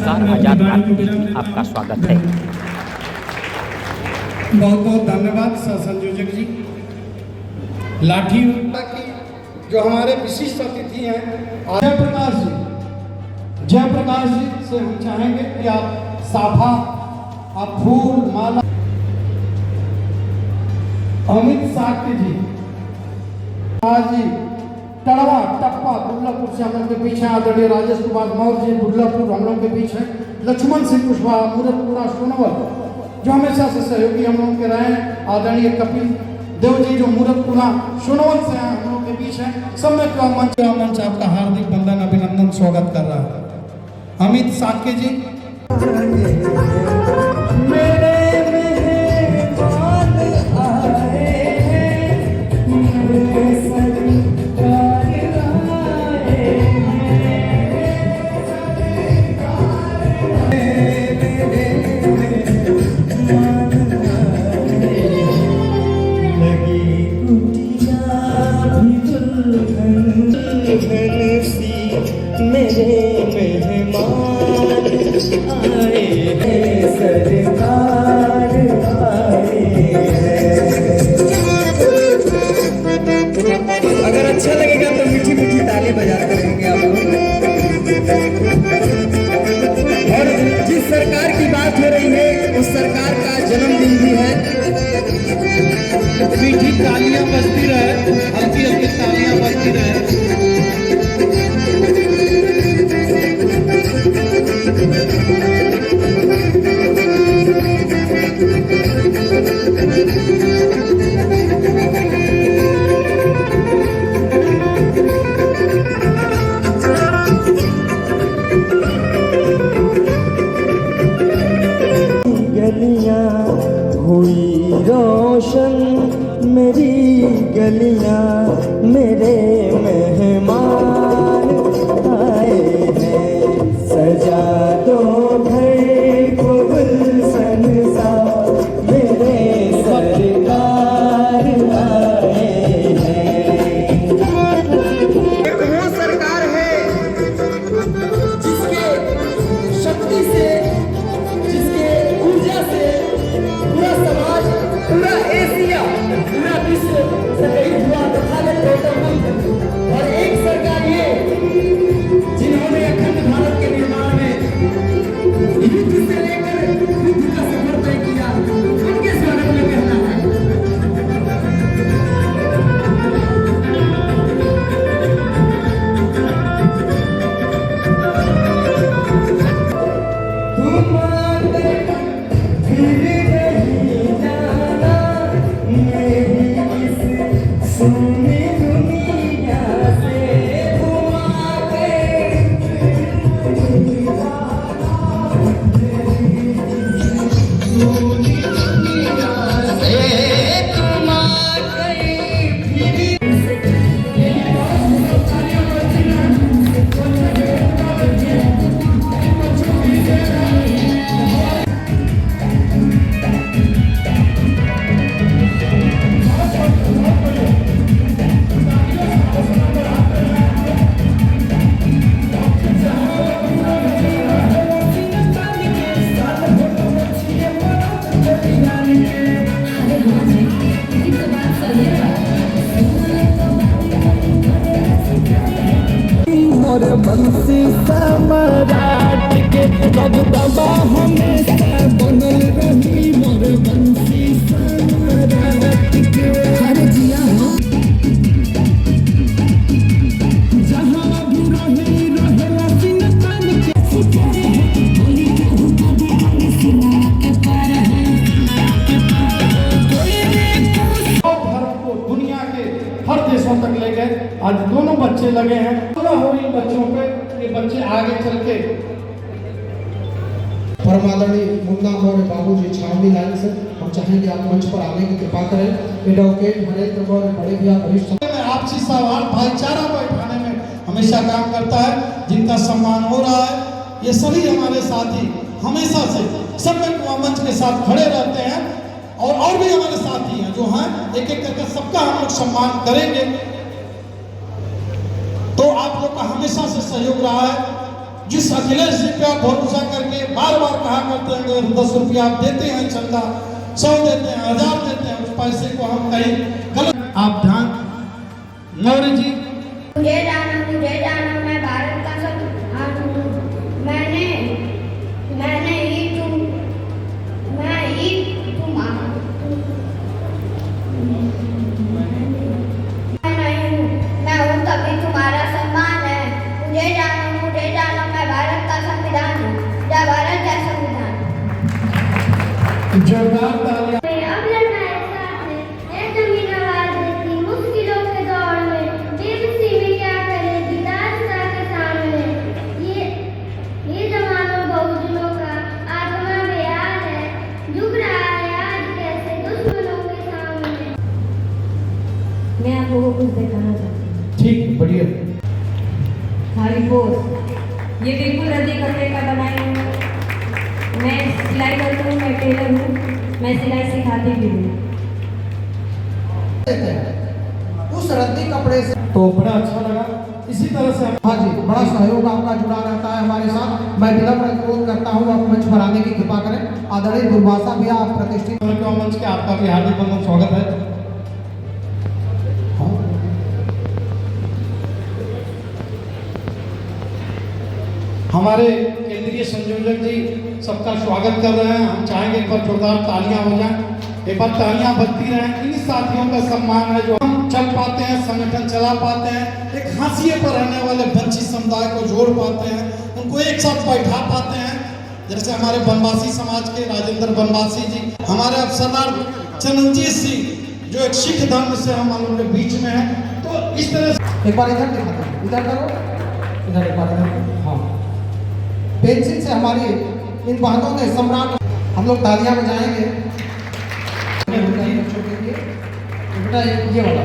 नमस्कार, आज़ाद भारत न्यूज़ में आपका स्वागत है। बहुत बहुत धन्यवाद सह संयोजक जी। लाठी की जो हमारे विशिष्ट अतिथि हैं जयप्रकाश जी, जयप्रकाश जी से हम चाहेंगे कि आप साफा, आप फूल माला। अमित साक्य जी, जी टड़वा टप्पा दुर्लापुर से हम लोग के बीच है। आदरणीय राजेश कुमार मौर्य जी दुर्लापुर हम लोग के बीच है। लक्ष्मण सिंह कुशवाहा मूरतपुरा सोनवल जो हमेशा से सहयोगी हम लोग के रहे हैं। आदरणीय कपिल देव जी जो मूरतपुरा सोनवल से हैं हम लोग के बीच है। सब में मंच आपका हार्दिक वंदन अभिनंदन स्वागत कर रहा है। अमित साक्य जी, अगर अच्छा लगेगा तो मीठी मीठी ताली बजा करेंगे आप लोग। और जिस सरकार की बात हो रही है उस सरकार का जन्मदिन भी है। मीठी तालियां बजती रहे, हल्की हल्की तालियां बजती रहे। हुई रोशन मेरी गलियां, मेरे मेहमान आए हैं। सजा दो घर को गुलशन सा, मेरे सरकार आए हैं। एक वो सरकार है जिसके शक्ति से, जिसके ऊर्जा से पूरा समाज, पूरा एशिया, पूरा विश्व शहीद हुआ तथा और एक सरकार ये जिन्होंने अखंड भारत के निर्माण में युद्ध से लेकर युद्ध का सफर तय किया, उनके स्वागत में कहना है। मोर बंसी सम्राट के दबदबा हमेशा बनल रही। मोर बंसी सम्राट के हर जिया हो जहाँ भी रहे रहेला सिंह तान के फुटे बोली के हुक्म सिना के पार है को दुनिया के हर देशों तक ले गए। आज दोनों बच्चे लगे हैं हो इन बच्चों पे, ये बच्चे आगे चल के परमादरणीय मुन्ना मौर्य बाबू जी छावनी लाइन से हम चाहेंगे आप मंच पर आने की कृपा करें। एडवोकेट हरेंद्र मौर्य बड़े भैया वरिष्ठ आपसी सौहार्द भाईचारा बैठाने में हमेशा काम करता है, जिनका सम्मान हो रहा है। ये सभी हमारे साथी हमेशा से सब में मंच के साथ खड़े रहते हैं और भी हमारे साथी हैं जो हैं, एक एक करके सबका हम लोग सम्मान करेंगे। तो आप लोग का हमेशा से सहयोग रहा है। जिस अखिलेश जी पे आप भरोसा करके बार बार कहा करते हैं अगर 10 रुपया आप देते हैं चंदा 100 देते हैं 1000 देते हैं उस पैसे को हम कहीं गलत आप ध्यान मौर्य जी मुझे जानो मैं भारत का संविधान हूँ मैं ही तुम्हारा नहीं हूँ मैं हूँ तभी तुम्हारा सम्मान है मुझे जानो मैं भारत का संविधान हूँ जय भारत जय संविधान जोरदार तालियां अब लड़ना है साथ में ये जमीन आवाज देती मुश्किलों के दौर में बेबसी में क्या करेगी दास्ता के सामने ये जमानों बहुजनों का आत्मा बेहाल है झुक रहा है आज कैसे दुश्मनों के सामने मैं आप लोगों को कुछ दिखाना चाहती हूँ। ठीक बढ़िया खाली पोस्ट ये बिल्कुल रद्दी कपड़े का बनाई हूँ। मैं सिलाई करती हूँ, मैं टेलर हूँ, मैं सिलाई सिखाती भी हूँ। उस रद्दी कपड़े से तो बड़ा अच्छा लगा इसी तरह से हाँ जी बड़ा सहयोग आपका जुड़ा रहता है हमारे साथ। मैं विनम्र अनुरोध करता हूँ आप मंच पर आने की कृपा करें। आदरणीय दुर्वासा भैया आप प्रतिष्ठित मंच के आपका भी हार्दिक बंधन स्वागत है। हमारे केंद्रीय संयोजक जी सबका स्वागत कर रहे हैं। हम चाहेंगे एक बार जोरदार तालियां हो जाएं, एक बार तालियां बजती रहें। इन साथियों का सम्मान है जो हम चल पाते हैं, संगठन चला पाते हैं, एक हाशिए पर रहने वाले वंचित समुदाय को जोड़ पाते हैं, उनको एक साथ बैठा पाते हैं। जैसे हमारे बनवासी समाज के राजेंद्र बनवासी जी, हमारे अब सरदार चरणजीत सिंह जो एक सिख धर्म से हम लोगों के बीच में है। तो इस तरह से एक बार इधर दिखाते हैं, इधर करो, इधर एक बार इधर। हाँ पेंसिल से हमारी इन बातों ने सम्राट हम लोग तालियां बजाएंगे बच्चों के लिए। बेटा ये वाला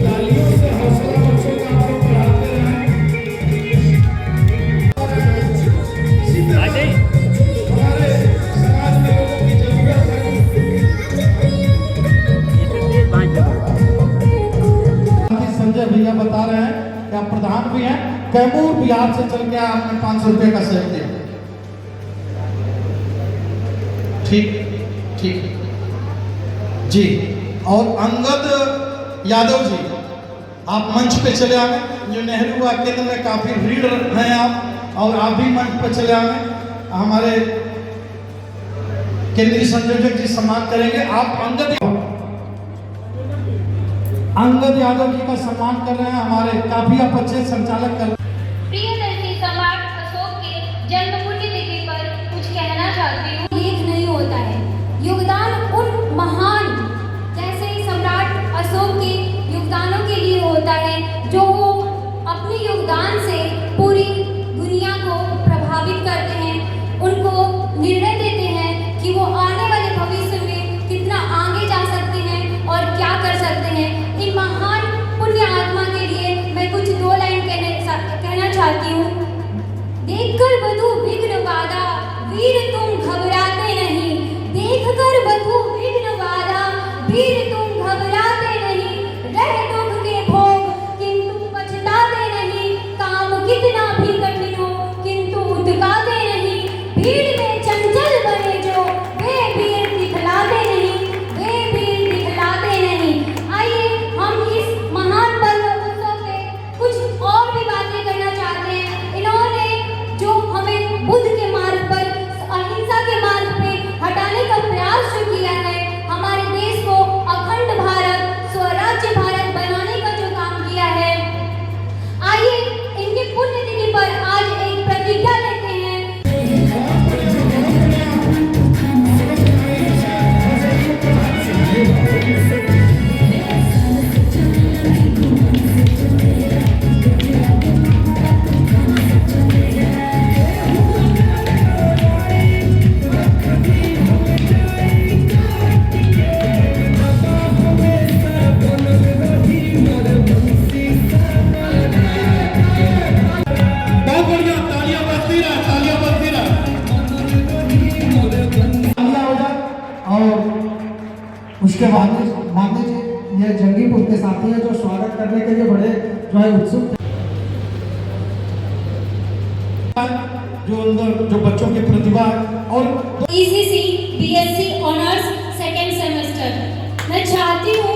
तालियों से हौसला बच्चों का आप लोग बढ़ाते रहें। इसी तरह हमारे समाज में लोगों की जरूरत है। संजय भैया बता रहे हैं कि आप प्रधान भी हैं, कैमूर बिहार से चल के आपने 500 रुपये का सहयोग दिया। ठीक ठीक जी। और अंगद यादव जी आप मंच पे चले आए, जो नेहरू युवा केंद्र में काफी रीड हैं आप, और आप भी मंच पे चले आए। हमारे केंद्रीय संयोजक जी सम्मान करेंगे। आप अंगद यादव जी का सम्मान कर रहे हैं, हमारे काफी आप अच्छे संचालक कर रहे हैं। प्रियदर्शी सम्राट अशोक के जन्म पुण्यतिथि पर कुछ कहना चाहती हूँ। लेख नहीं होता है, योगदान उन महान जैसे सम्राट अशोक के योगदानों के लिए होता है जो वो अपने योगदान से पूरी दुनिया को प्रभावित करते हैं, उनको निर्णय देते हैं कि वो आने वाले भविष्य में कितना आगे जा सकते हैं और क्या कर सकते हैं। इन महान पुण्य आत्मा के लिए मैं कुछ 2 लाइन कहना चाहती हूँ। देखकर वधु विघ्न बाधा वीर तुम घबराते नहीं, देखकर वधु विघ्न बाधा वीर तुम घबराते नहीं, रह दुख के भोग किंतु पछताते नहीं, काम कितना भी कठिन हो किंतु उतकाते नहीं, भीड़ में चंचल बने जो वे वीर दिखलाते नहीं, वे वीर दिखलाते नहीं। आइए हम इस महान पर्व उत्सव पे कुछ और भी बातें करना चाहते हैं। इन्होंने जो हमें बुद्ध के मार्ग पर अहिंसा के मार्ग पे हटाने का प्रयास जो किया है, हमारे देश को अखंड भारत स्वराज्य भारत बनाने का जो काम किया है, आइए इनके पुण्यतिथि पर आज एक प्रतिज्ञा लेते हैं। बहुत बढ़िया, तालियां बजती रहे, तालियां बजती रहे। तालियां हो जाए। और उसके बाद माननीय जी ये जंगीपुर के साथी हैं जो स्वागत करने के लिए बड़े जो है उत्सुक थे। जो अंदर जो बच्चों की प्रतिभा और ECC BSc honours second semester. मैं चाहती हूँ